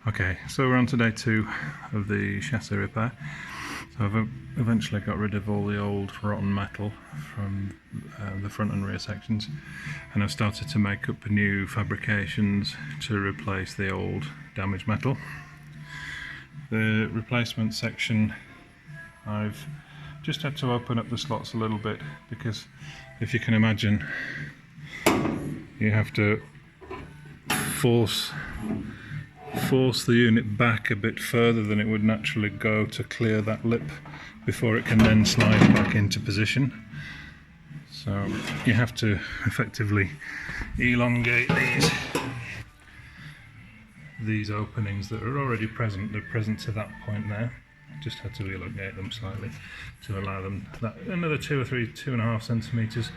Okay, so we're on to day 2 of the chassis repair. So I've eventually got rid of all the old rotten metal from the front and rear sections, and I've started to make up new fabrications to replace the old damaged metal. The replacement section, I've just had to open up the slots a little bit because, if you can imagine, you have to force the unit back a bit further than it would naturally go to clear that lip before it can then slide back into position. So you have to effectively elongate these openings that are already present. They're present to that point there. Just had to elongate them slightly to allow them that another 2.5 centimeters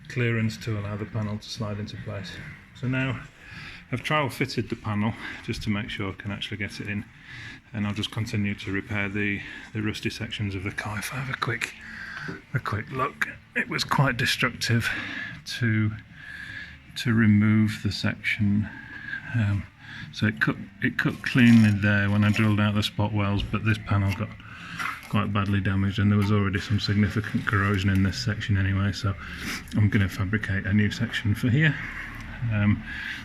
clearance to allow the panel to slide into place. So now I've trial fitted the panel just to make sure I can actually get it in, and I'll just continue to repair the rusty sections of the car. If I have a quick look, it was quite destructive to remove the section. So it cut cleanly there when I drilled out the spot welds, but this panel got quite badly damaged, and there was already some significant corrosion in this section anyway, so I'm going to fabricate a new section for here.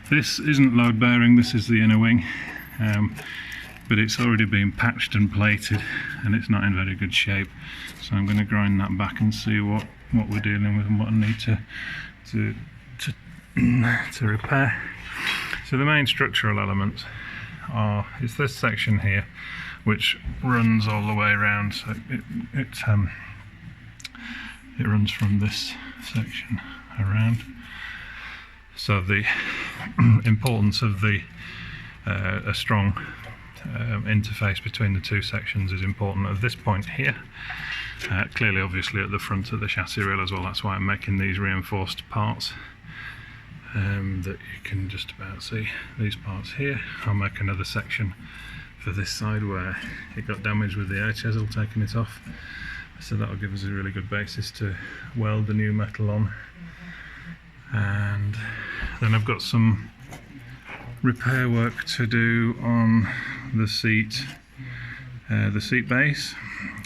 This isn't load bearing, this is the inner wing, but it's already been patched and plated and it's not in very good shape, so I'm going to grind that back and see what we're dealing with and what I need to repair. So the main structural elements is this section here, which runs all the way around. So it runs from this section around. So the importance of a strong interface between the two sections is important at this point here. Clearly, obviously, at the front of the chassis rail as well. That's why I'm making these reinforced parts that you can just about see. These parts here. I'll make another section for this side where it got damaged with the air chisel, taking it off. So that'll give us a really good basis to weld the new metal on. And then I've got some repair work to do on the seat base.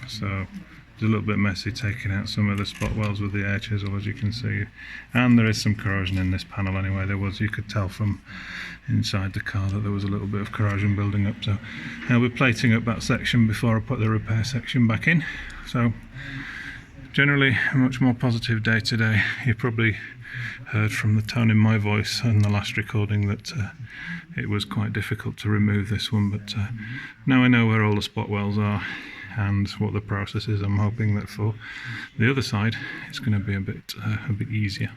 So it's a little bit messy taking out some of the spot welds with the air chisel, as you can see, and there is some corrosion in this panel anyway. You could tell from inside the car that there was a little bit of corrosion building up, so I'll be plating up that section before I put the repair section back in. So generally a much more positive day today. You probably heard from the tone in my voice in the last recording that it was quite difficult to remove this one, but now I know where all the spot welds are and what the process is. I'm hoping that for the other side it's going to be a bit easier.